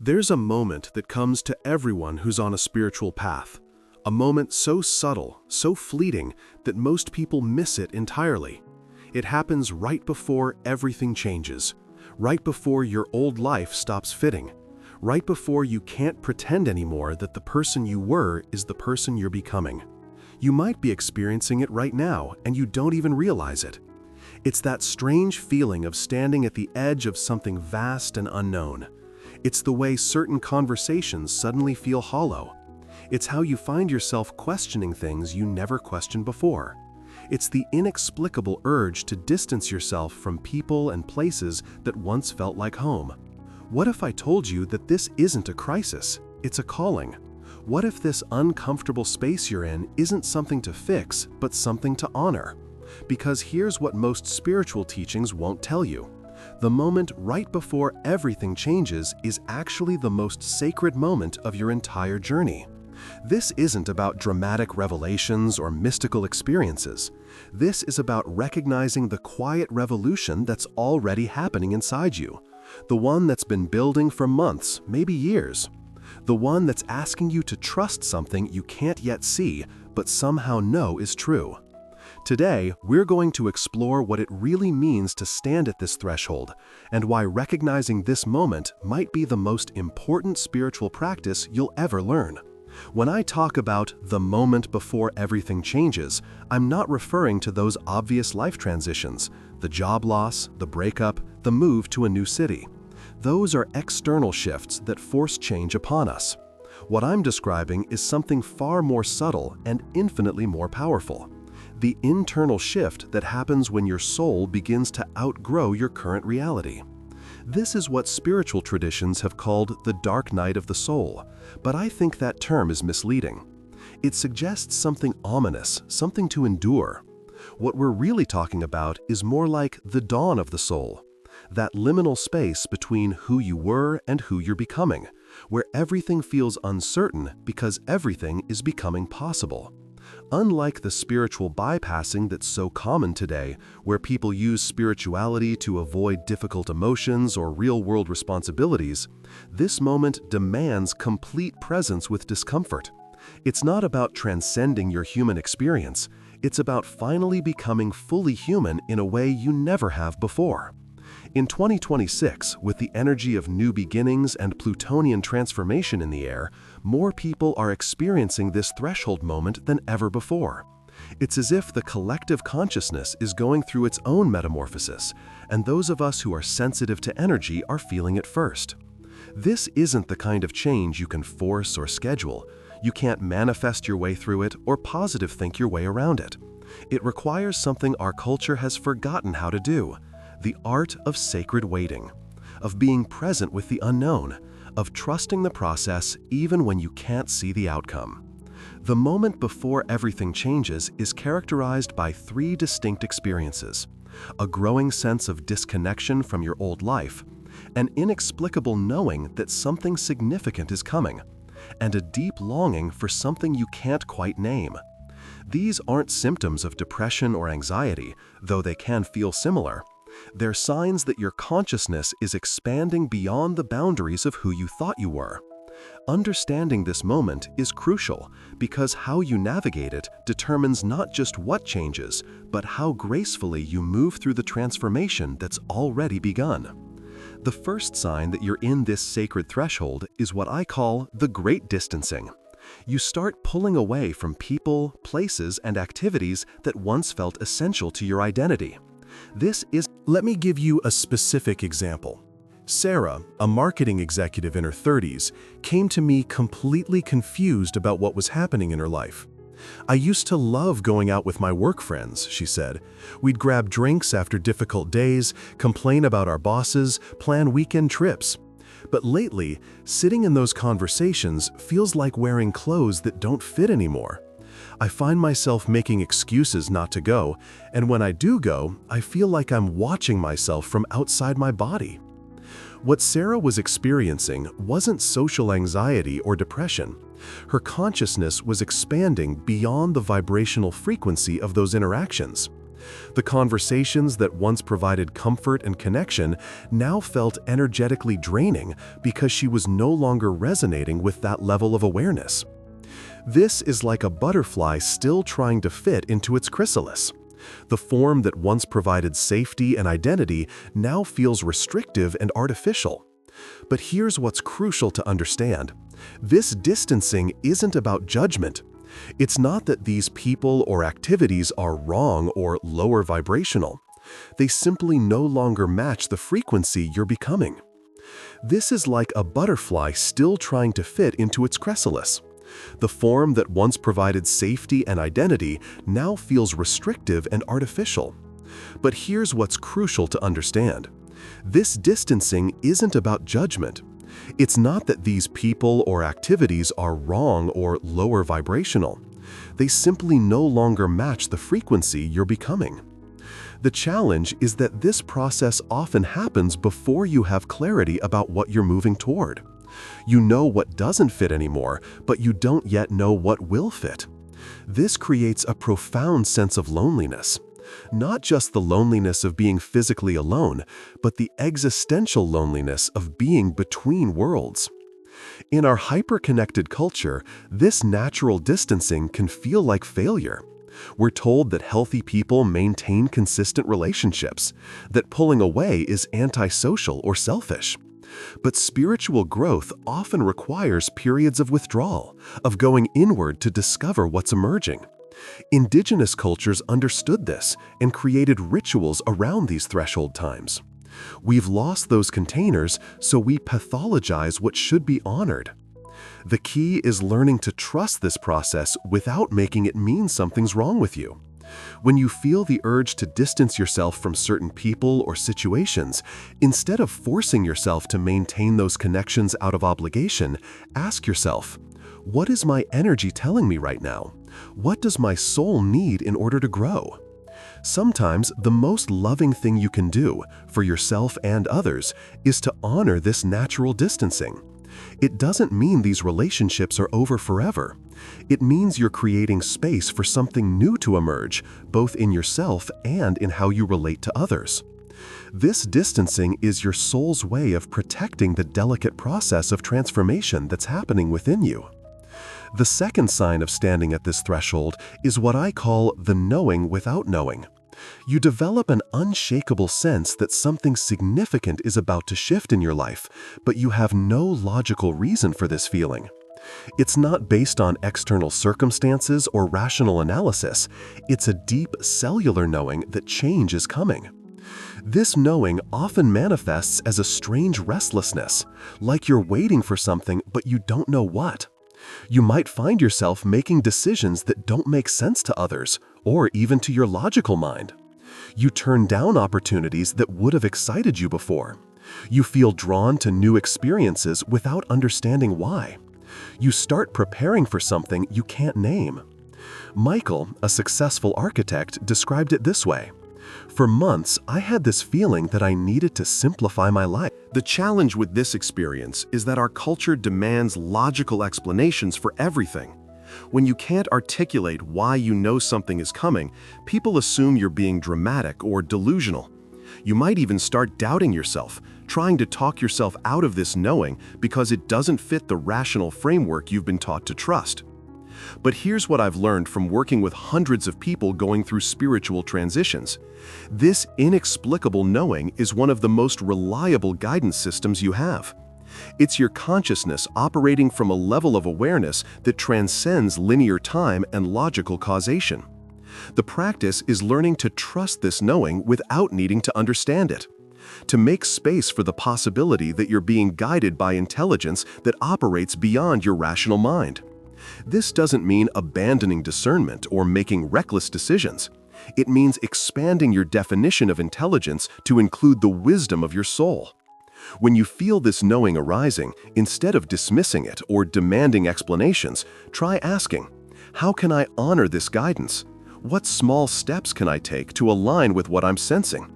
There's a moment that comes to everyone who's on a spiritual path. A moment so subtle, so fleeting, that most people miss it entirely. It happens right before everything changes, right before your old life stops fitting, right before you can't pretend anymore that the person you were is the person you're becoming. You might be experiencing it right now, and you don't even realize it. It's that strange feeling of standing at the edge of something vast and unknown. It's the way certain conversations suddenly feel hollow. It's how you find yourself questioning things you never questioned before. It's the inexplicable urge to distance yourself from people and places that once felt like home. What if I told you that this isn't a crisis, it's a calling? What if this uncomfortable space you're in isn't something to fix, but something to honor? Because here's what most spiritual teachings won't tell you. The moment right before everything changes is actually the most sacred moment of your entire journey. This isn't about dramatic revelations or mystical experiences. This is about recognizing the quiet revolution that's already happening inside you. The one that's been building for months, maybe years. The one that's asking you to trust something you can't yet see, but somehow know is true. Today, we're going to explore what it really means to stand at this threshold, and why recognizing this moment might be the most important spiritual practice you'll ever learn. When I talk about the moment before everything changes, I'm not referring to those obvious life transitions, the job loss, the breakup, the move to a new city. Those are external shifts that force change upon us. What I'm describing is something far more subtle and infinitely more powerful. The internal shift that happens when your soul begins to outgrow your current reality. This is what spiritual traditions have called the dark night of the soul, but I think that term is misleading. It suggests something ominous, something to endure. What we're really talking about is more like the dawn of the soul, that liminal space between who you were and who you're becoming, where everything feels uncertain because everything is becoming possible. Unlike the spiritual bypassing that's so common today, where people use spirituality to avoid difficult emotions or real-world responsibilities, this moment demands complete presence with discomfort. It's not about transcending your human experience, it's about finally becoming fully human in a way you never have before. In 2026, with the energy of new beginnings and Plutonian transformation in the air, more people are experiencing this threshold moment than ever before. It's as if the collective consciousness is going through its own metamorphosis, and those of us who are sensitive to energy are feeling it first. This isn't the kind of change you can force or schedule. You can't manifest your way through it or positive think your way around it. It requires something our culture has forgotten how to do. The art of sacred waiting, of being present with the unknown, of trusting the process even when you can't see the outcome. The moment before everything changes is characterized by three distinct experiences: a growing sense of disconnection from your old life, an inexplicable knowing that something significant is coming, and a deep longing for something you can't quite name. These aren't symptoms of depression or anxiety, though they can feel similar. They're signs that your consciousness is expanding beyond the boundaries of who you thought you were. Understanding this moment is crucial because how you navigate it determines not just what changes, but how gracefully you move through the transformation that's already begun. The first sign that you're in this sacred threshold is what I call the great distancing. You start pulling away from people, places, and activities that once felt essential to your identity. Let me give you a specific example. Sarah, a marketing executive in her 30s, came to me completely confused about what was happening in her life. "I used to love going out with my work friends," she said. "We'd grab drinks after difficult days, complain about our bosses, plan weekend trips. But lately, sitting in those conversations feels like wearing clothes that don't fit anymore. I find myself making excuses not to go, and when I do go, I feel like I'm watching myself from outside my body." What Sarah was experiencing wasn't social anxiety or depression. Her consciousness was expanding beyond the vibrational frequency of those interactions. The conversations that once provided comfort and connection now felt energetically draining because she was no longer resonating with that level of awareness. This is like a butterfly still trying to fit into its chrysalis. The form that once provided safety and identity now feels restrictive and artificial. But here's what's crucial to understand. This distancing isn't about judgment. It's not that these people or activities are wrong or lower vibrational. They simply no longer match the frequency you're becoming. This is like a butterfly still trying to fit into its chrysalis. The form that once provided safety and identity now feels restrictive and artificial. But here's what's crucial to understand. This distancing isn't about judgment. It's not that these people or activities are wrong or lower vibrational. They simply no longer match the frequency you're becoming. The challenge is that this process often happens before you have clarity about what you're moving toward. You know what doesn't fit anymore, but you don't yet know what will fit. This creates a profound sense of loneliness. Not just the loneliness of being physically alone, but the existential loneliness of being between worlds. In our hyper-connected culture, this natural distancing can feel like failure. We're told that healthy people maintain consistent relationships, that pulling away is antisocial or selfish. But spiritual growth often requires periods of withdrawal, of going inward to discover what's emerging. Indigenous cultures understood this and created rituals around these threshold times. We've lost those containers, so we pathologize what should be honored. The key is learning to trust this process without making it mean something's wrong with you. When you feel the urge to distance yourself from certain people or situations, instead of forcing yourself to maintain those connections out of obligation, ask yourself, what is my energy telling me right now? What does my soul need in order to grow? Sometimes the most loving thing you can do, for yourself and others, is to honor this natural distancing. It doesn't mean these relationships are over forever. It means you're creating space for something new to emerge, both in yourself and in how you relate to others. This distancing is your soul's way of protecting the delicate process of transformation that's happening within you. The second sign of standing at this threshold is what I call the knowing without knowing. You develop an unshakable sense that something significant is about to shift in your life, but you have no logical reason for this feeling. It's not based on external circumstances or rational analysis. It's a deep cellular knowing that change is coming. This knowing often manifests as a strange restlessness, like you're waiting for something but you don't know what. You might find yourself making decisions that don't make sense to others, or even to your logical mind. You turn down opportunities that would have excited you before. You feel drawn to new experiences without understanding why. You start preparing for something you can't name. Michael, a successful architect, described it this way: "For months, I had this feeling that I needed to simplify my life." The challenge with this experience is that our culture demands logical explanations for everything. When you can't articulate why you know something is coming, people assume you're being dramatic or delusional. You might even start doubting yourself, trying to talk yourself out of this knowing because it doesn't fit the rational framework you've been taught to trust. But here's what I've learned from working with hundreds of people going through spiritual transitions. This inexplicable knowing is one of the most reliable guidance systems you have. It's your consciousness operating from a level of awareness that transcends linear time and logical causation. The practice is learning to trust this knowing without needing to understand it. To make space for the possibility that you're being guided by intelligence that operates beyond your rational mind. This doesn't mean abandoning discernment or making reckless decisions. It means expanding your definition of intelligence to include the wisdom of your soul. When you feel this knowing arising, instead of dismissing it or demanding explanations, try asking, how can I honor this guidance? What small steps can I take to align with what I'm sensing?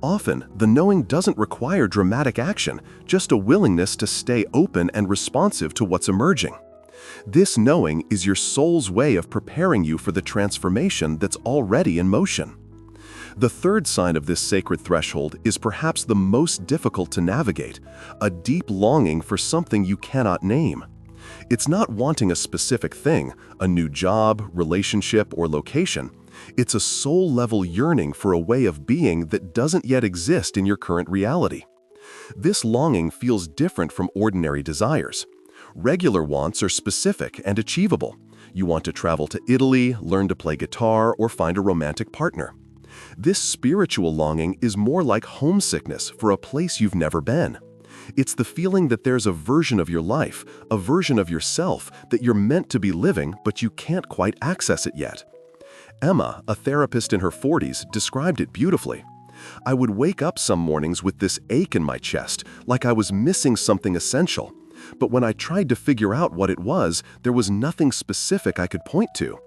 Often, the knowing doesn't require dramatic action, just a willingness to stay open and responsive to what's emerging. This knowing is your soul's way of preparing you for the transformation that's already in motion. The third sign of this sacred threshold is perhaps the most difficult to navigate, a deep longing for something you cannot name. It's not wanting a specific thing, a new job, relationship, or location. It's a soul-level yearning for a way of being that doesn't yet exist in your current reality. This longing feels different from ordinary desires. Regular wants are specific and achievable. You want to travel to Italy, learn to play guitar, or find a romantic partner. This spiritual longing is more like homesickness for a place you've never been. It's the feeling that there's a version of your life, a version of yourself that you're meant to be living, but you can't quite access it yet. Emma, a therapist in her 40s, described it beautifully. "I would wake up some mornings with this ache in my chest, like I was missing something essential. But when I tried to figure out what it was, there was nothing specific I could point to.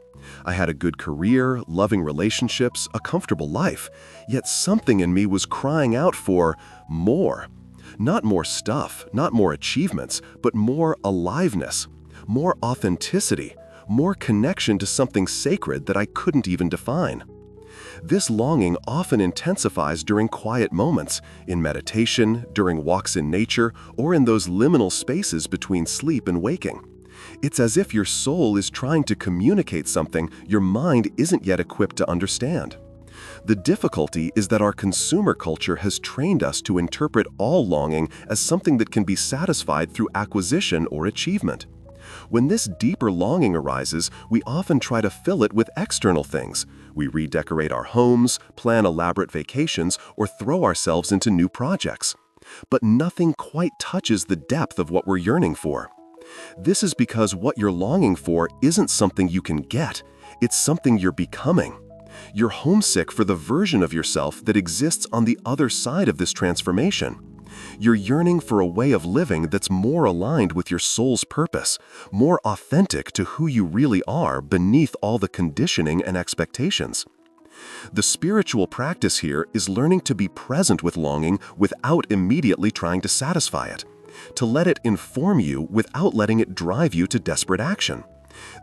I had a good career, loving relationships, a comfortable life, yet something in me was crying out for more. Not more stuff, not more achievements, but more aliveness, more authenticity, more connection to something sacred that I couldn't even define." This longing often intensifies during quiet moments, in meditation, during walks in nature, or in those liminal spaces between sleep and waking. It's as if your soul is trying to communicate something your mind isn't yet equipped to understand. The difficulty is that our consumer culture has trained us to interpret all longing as something that can be satisfied through acquisition or achievement. When this deeper longing arises, we often try to fill it with external things. We redecorate our homes, plan elaborate vacations, or throw ourselves into new projects. But nothing quite touches the depth of what we're yearning for. This is because what you're longing for isn't something you can get, it's something you're becoming. You're homesick for the version of yourself that exists on the other side of this transformation. You're yearning for a way of living that's more aligned with your soul's purpose, more authentic to who you really are beneath all the conditioning and expectations. The spiritual practice here is learning to be present with longing without immediately trying to satisfy it, to let it inform you without letting it drive you to desperate action.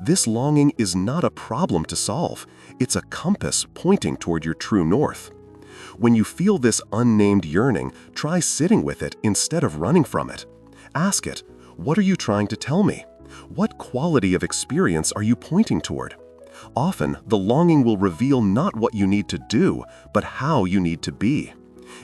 This longing is not a problem to solve, it's a compass pointing toward your true north. When you feel this unnamed yearning, try sitting with it instead of running from it. Ask it, what are you trying to tell me? What quality of experience are you pointing toward? Often, the longing will reveal not what you need to do, but how you need to be.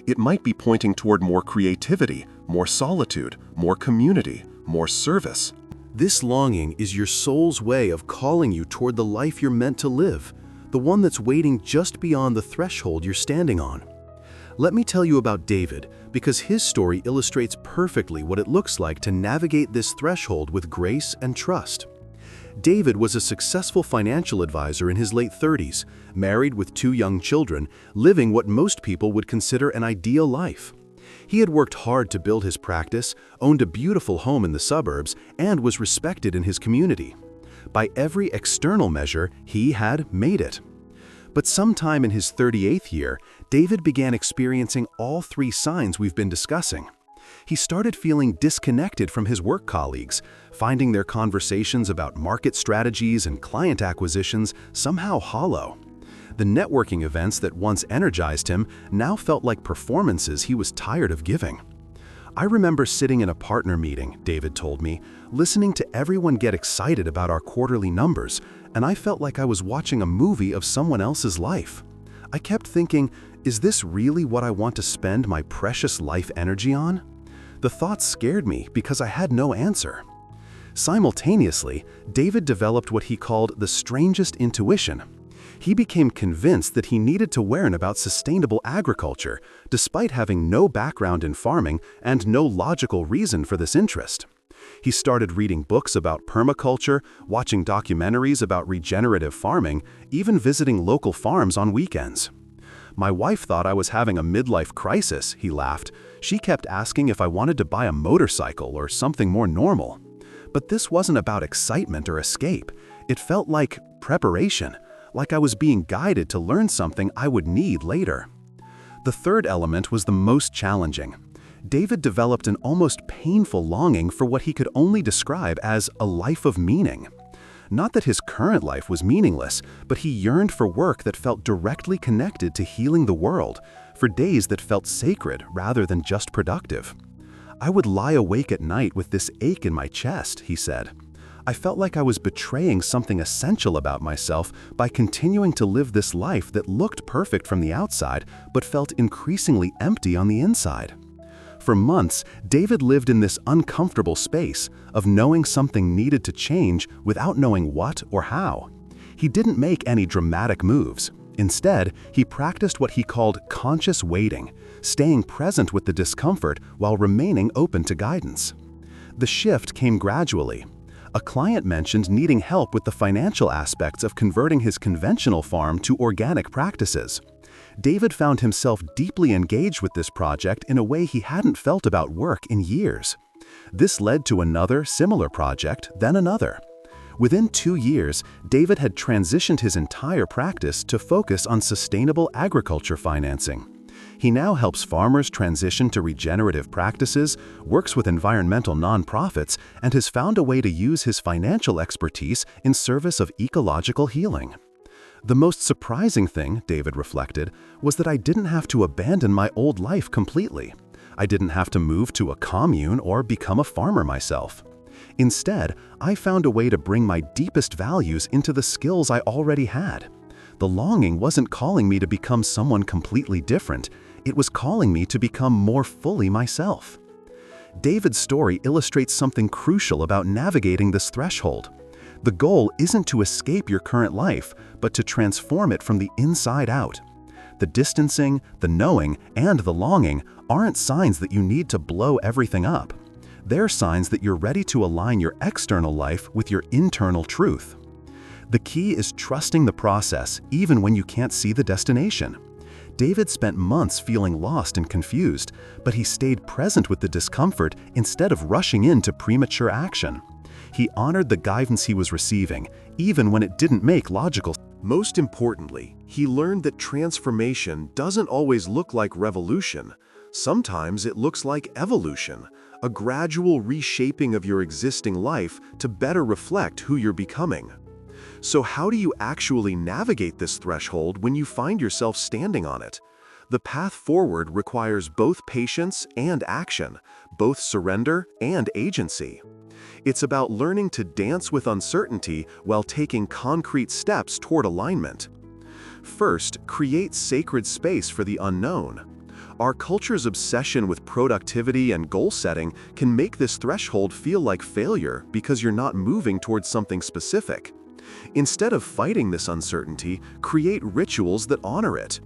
It might be pointing toward more creativity, more solitude, more community, more service. This longing is your soul's way of calling you toward the life you're meant to live, the one that's waiting just beyond the threshold you're standing on. Let me tell you about David, because his story illustrates perfectly what it looks like to navigate this threshold with grace and trust. David was a successful financial advisor in his late 30s, married with 2 young children, living what most people would consider an ideal life. He had worked hard to build his practice, owned a beautiful home in the suburbs, and was respected in his community. By every external measure, he had made it. But sometime in his 38th year, David began experiencing all 3 signs we've been discussing. He started feeling disconnected from his work colleagues, finding their conversations about market strategies and client acquisitions somehow hollow. The networking events that once energized him now felt like performances he was tired of giving. "I remember sitting in a partner meeting," David told me, "listening to everyone get excited about our quarterly numbers, and I felt like I was watching a movie of someone else's life. I kept thinking, is this really what I want to spend my precious life energy on?" The thought scared me because I had no answer. Simultaneously, David developed what he called the strangest intuition. He became convinced that he needed to learn about sustainable agriculture, despite having no background in farming and no logical reason for this interest. He started reading books about permaculture, watching documentaries about regenerative farming, even visiting local farms on weekends. "My wife thought I was having a midlife crisis," he laughed. "She kept asking if I wanted to buy a motorcycle or something more normal. But this wasn't about excitement or escape. It felt like preparation, like I was being guided to learn something I would need later." The third element was the most challenging. David developed an almost painful longing for what he could only describe as a life of meaning. Not that his current life was meaningless, but he yearned for work that felt directly connected to healing the world, for days that felt sacred rather than just productive. "I would lie awake at night with this ache in my chest," he said. "I felt like I was betraying something essential about myself by continuing to live this life that looked perfect from the outside but felt increasingly empty on the inside." For months, David lived in this uncomfortable space of knowing something needed to change without knowing what or how. He didn't make any dramatic moves. Instead, he practiced what he called conscious waiting, staying present with the discomfort while remaining open to guidance. The shift came gradually. A client mentioned needing help with the financial aspects of converting his conventional farm to organic practices. David found himself deeply engaged with this project in a way he hadn't felt about work in years. This led to another similar project, then another. Within 2 years, David had transitioned his entire practice to focus on sustainable agriculture financing. He now helps farmers transition to regenerative practices, works with environmental nonprofits, and has found a way to use his financial expertise in service of ecological healing. "The most surprising thing," David reflected, "was that I didn't have to abandon my old life completely. I didn't have to move to a commune or become a farmer myself. Instead, I found a way to bring my deepest values into the skills I already had. The longing wasn't calling me to become someone completely different. It was calling me to become more fully myself." David's story illustrates something crucial about navigating this threshold. The goal isn't to escape your current life, but to transform it from the inside out. The distancing, the knowing, and the longing aren't signs that you need to blow everything up. They're signs that you're ready to align your external life with your internal truth. The key is trusting the process, even when you can't see the destination. David spent months feeling lost and confused, but he stayed present with the discomfort instead of rushing into premature action. He honored the guidance he was receiving, even when it didn't make logical sense. Most importantly, he learned that transformation doesn't always look like revolution. Sometimes it looks like evolution, a gradual reshaping of your existing life to better reflect who you're becoming. So how do you actually navigate this threshold when you find yourself standing on it? The path forward requires both patience and action, both surrender and agency. It's about learning to dance with uncertainty while taking concrete steps toward alignment. First, create sacred space for the unknown. Our culture's obsession with productivity and goal setting can make this threshold feel like failure because you're not moving towards something specific. Instead of fighting this uncertainty, create rituals that honor it.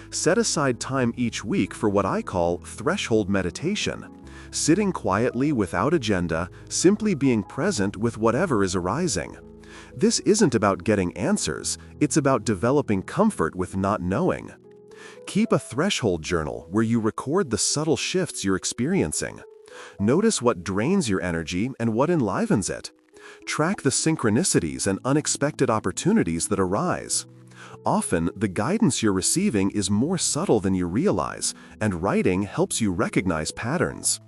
Set aside time each week for what I call threshold meditation. Sitting quietly without agenda, simply being present with whatever is arising. This isn't about getting answers, it's about developing comfort with not knowing. Keep a threshold journal where you record the subtle shifts you're experiencing. Notice what drains your energy and what enlivens it. Track the synchronicities and unexpected opportunities that arise. Often, the guidance you're receiving is more subtle than you realize, and writing helps you recognize patterns.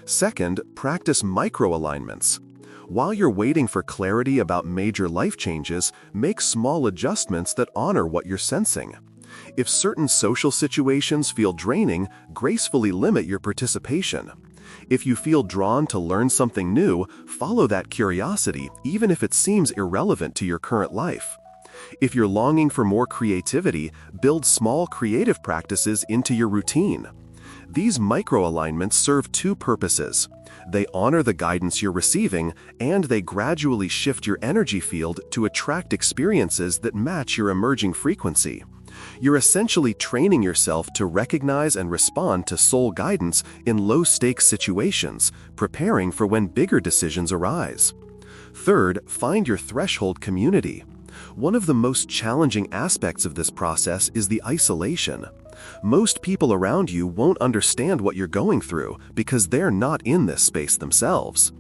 Second, practice micro-alignments. While you're waiting for clarity about major life changes, make small adjustments that honor what you're sensing. If certain social situations feel draining, gracefully limit your participation. If you feel drawn to learn something new, follow that curiosity, even if it seems irrelevant to your current life. If you're longing for more creativity, build small creative practices into your routine. These micro-alignments serve two purposes. They honor the guidance you're receiving, and they gradually shift your energy field to attract experiences that match your emerging frequency. You're essentially training yourself to recognize and respond to soul guidance in low-stakes situations, preparing for when bigger decisions arise. Third, find your threshold community. One of the most challenging aspects of this process is the isolation. Most people around you won't understand what you're going through because they're not in this space themselves.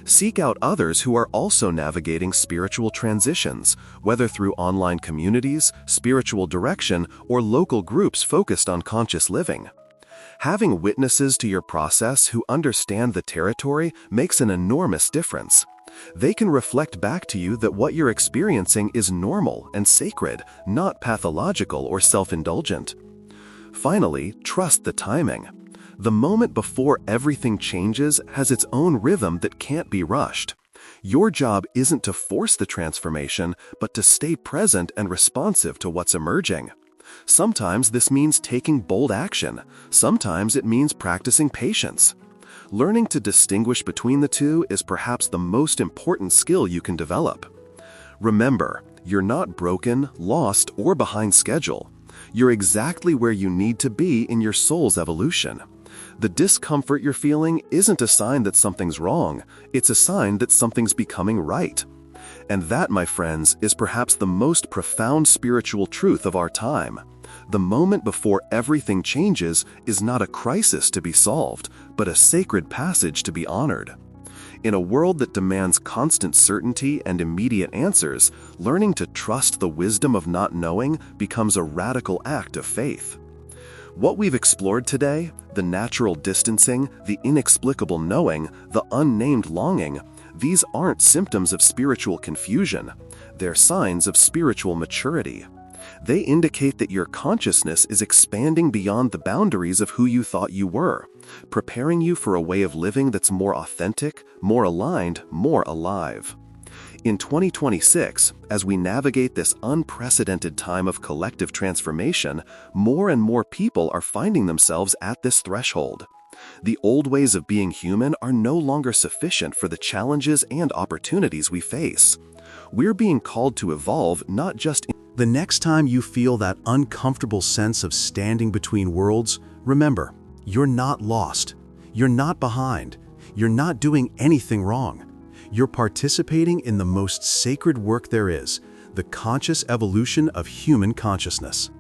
Seek out others who are also navigating spiritual transitions, whether through online communities, spiritual direction, or local groups focused on conscious living. Having witnesses to your process who understand the territory makes an enormous difference. They can reflect back to you that what you're experiencing is normal and sacred, not pathological or self-indulgent. Finally, trust the timing. The moment before everything changes has its own rhythm that can't be rushed. Your job isn't to force the transformation, but to stay present and responsive to what's emerging. Sometimes this means taking bold action. Sometimes it means practicing patience. Learning to distinguish between the two is perhaps the most important skill you can develop. Remember, you're not broken, lost, or behind schedule. You're exactly where you need to be in your soul's evolution. The discomfort you're feeling isn't a sign that something's wrong, it's a sign that something's becoming right. And that, my friends, is perhaps the most profound spiritual truth of our time. The moment before everything changes is not a crisis to be solved, but a sacred passage to be honored. In a world that demands constant certainty and immediate answers, learning to trust the wisdom of not knowing becomes a radical act of faith. What we've explored today, the natural distancing, the inexplicable knowing, the unnamed longing, these aren't symptoms of spiritual confusion. They're signs of spiritual maturity. They indicate that your consciousness is expanding beyond the boundaries of who you thought you were, preparing you for a way of living that's more authentic, more aligned, more alive. In 2026, as we navigate this unprecedented time of collective transformation, more and more people are finding themselves at this threshold. The old ways of being human are no longer sufficient for the challenges and opportunities we face. We're being called to evolve not just in The next time you feel that uncomfortable sense of standing between worlds, remember, you're not lost. You're not behind. You're not doing anything wrong. You're participating in the most sacred work there is, the conscious evolution of human consciousness.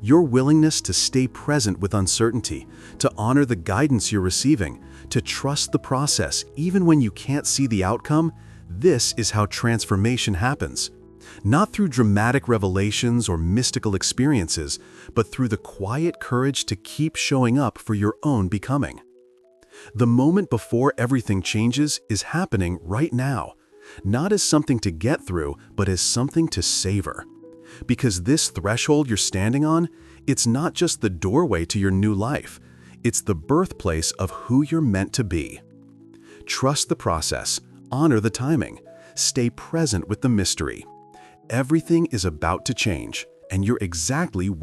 Your willingness to stay present with uncertainty, to honor the guidance you're receiving, to trust the process even when you can't see the outcome, this is how transformation happens. Not through dramatic revelations or mystical experiences, but through the quiet courage to keep showing up for your own becoming. The moment before everything changes is happening right now, not as something to get through, but as something to savor. Because this threshold you're standing on, it's not just the doorway to your new life, it's the birthplace of who you're meant to be. Trust the process, honor the timing, stay present with the mystery. Everything is about to change, and you're exactly where